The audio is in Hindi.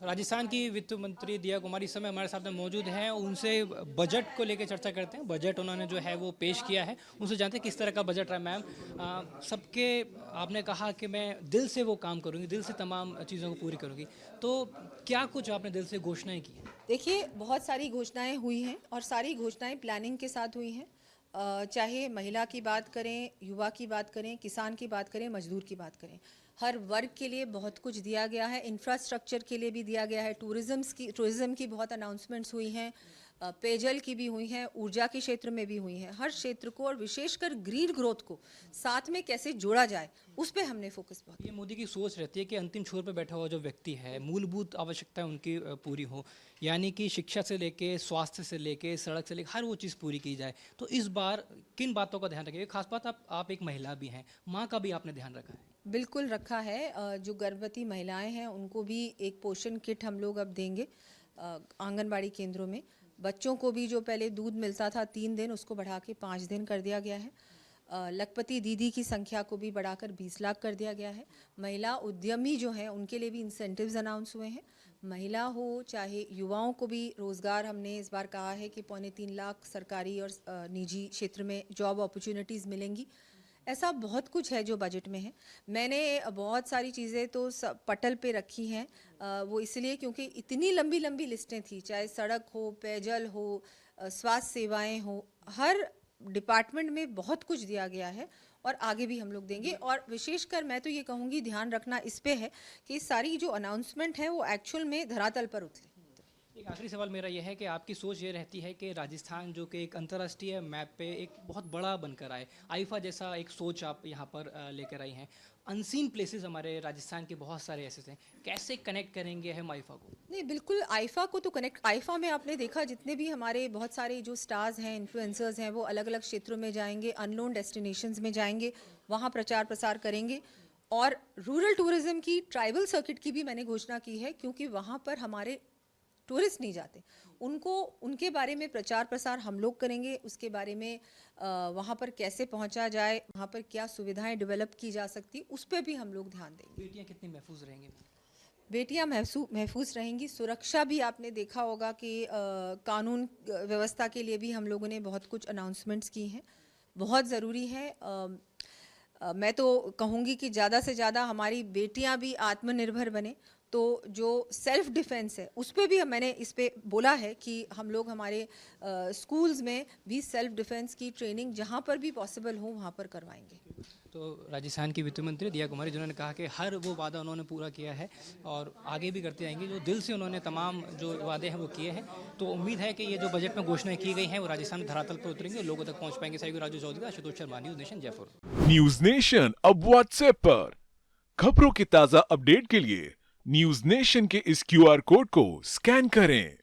राजस्थान की वित्त मंत्री दिया कुमारी इस समय हमारे साथ में मौजूद हैं। उनसे बजट को लेकर चर्चा करते हैं। बजट उन्होंने जो है वो पेश किया है, उनसे जानते हैं किस तरह का बजट रहा। मैम, सबके आपने कहा कि मैं दिल से वो काम करूंगी, दिल से तमाम चीज़ों को पूरी करूंगी, तो क्या कुछ आपने दिल से घोषणाएं की हैं? देखिए, बहुत सारी घोषणाएं हुई हैं और सारी घोषणाएं प्लानिंग के साथ हुई हैं। चाहे महिला की बात करें, युवा की बात करें, किसान की बात करें, मजदूर की बात करें, हर वर्ग के लिए बहुत कुछ दिया गया है। इंफ्रास्ट्रक्चर के लिए भी दिया गया है। टूरिज्म की बहुत अनाउंसमेंट्स हुई हैं। पेयजल की भी हुई हैं, ऊर्जा के क्षेत्र में भी हुई हैं। हर क्षेत्र को और विशेषकर ग्रीन ग्रोथ को साथ में कैसे जोड़ा जाए, उस पर हमने फोकस बहुत। ये मोदी की सोच रहती है कि अंतिम छोर पर बैठा हुआ जो व्यक्ति है, मूलभूत आवश्यकताएं उनकी पूरी हो, यानी कि शिक्षा से लेके, स्वास्थ्य से लेके, सड़क से लेके हर वो चीज़ पूरी की जाए। तो इस बार किन बातों का ध्यान रखेंगे? खास बात, आप एक महिला भी हैं, माँ का भी आपने ध्यान रखा है। बिल्कुल रखा है। जो गर्भवती महिलाएं हैं उनको भी एक पोषण किट हम लोग अब देंगे आंगनबाड़ी केंद्रों में। बच्चों को भी जो पहले दूध मिलता था 3 दिन, उसको बढ़ा के 5 दिन कर दिया गया है। लखपति दीदी की संख्या को भी बढ़ाकर 20 लाख कर दिया गया है। महिला उद्यमी जो हैं उनके लिए भी इंसेंटिव्स अनाउंस हुए हैं। महिला हो चाहे युवाओं को भी रोज़गार हमने इस बार कहा है कि 3.25 लाख सरकारी और निजी क्षेत्र में जॉब अपॉर्चुनिटीज़ मिलेंगी। ऐसा बहुत कुछ है जो बजट में है। मैंने बहुत सारी चीज़ें तो पटल पे रखी हैं। वो इसलिए क्योंकि इतनी लंबी लंबी लिस्टें थी, चाहे सड़क हो, पेयजल हो, स्वास्थ्य सेवाएं हो, हर डिपार्टमेंट में बहुत कुछ दिया गया है और आगे भी हम लोग देंगे। और विशेषकर मैं तो ये कहूँगी, ध्यान रखना इस पे है कि सारी जो अनाउंसमेंट है वो एक्चुअल में धरातल पर उतरे। एक आखिरी सवाल मेरा यह है कि आपकी सोच ये रहती है कि राजस्थान जो कि एक अंतर्राष्ट्रीय मैप पे एक बहुत बड़ा बनकर आए, आईफा जैसा एक सोच आप यहाँ पर लेकर आई हैं। अनसीन प्लेसेस हमारे राजस्थान के बहुत सारे ऐसे हैं, कैसे कनेक्ट करेंगे हम आईफा को? नहीं, बिल्कुल आईफा को तो कनेक्ट, आईफा में आपने देखा जितने भी हमारे बहुत सारे जो स्टार्स हैं, इन्फ्लुएंसर्स हैं, वो अलग अलग क्षेत्रों में जाएंगे, अननोन डेस्टिनेशंस में जाएंगे, वहाँ प्रचार प्रसार करेंगे। और रूरल टूरिज्म की, ट्राइबल सर्किट की भी मैंने घोषणा की है, क्योंकि वहाँ पर हमारे टूरिस्ट नहीं जाते, उनको उनके बारे में प्रचार प्रसार हम लोग करेंगे। उसके बारे में वहाँ पर कैसे पहुँचा जाए, वहाँ पर क्या सुविधाएं डेवलप की जा सकती, उस पर भी हम लोग ध्यान देंगे। बेटियाँ कितनी महफूज रहेंगी? बेटियां महफूज रहेंगी। सुरक्षा भी आपने देखा होगा कि कानून व्यवस्था के लिए भी हम लोगों ने बहुत कुछ अनाउंसमेंट्स की हैं, बहुत ज़रूरी है। मैं तो कहूँगी कि ज़्यादा से ज़्यादा हमारी बेटियां भी आत्मनिर्भर बने। तो जो सेल्फ डिफेंस है उस पर भी मैंने इस पे बोला है कि हम लोग हमारे स्कूल्स में भी सेल्फ डिफेंस की ट्रेनिंग जहाँ पर भी पॉसिबल हो वहाँ पर करवाएंगे। तो राजस्थान की वित्त मंत्री दिया कुमारी, जिन्होंने कहा कि हर वो वादा उन्होंने पूरा किया है और आगे भी करते रहेंगे, जो दिल से उन्होंने तमाम जो वादे हैं वो किए हैं। तो उम्मीद है कि ये जो बजट में घोषणाएं की गई हैं वो राजस्थान में धरातल पर उतरेंगे, लोगों तक पहुंच पाएंगे। सहयोगी Raju Chaudhary, Ashutosh Sharma, news nation, Jaipur. News nation अब व्हाट्सएप पर खबरों की ताजा अपडेट के लिए न्यूज नेशन के इस क्यूआर कोड को स्कैन करें।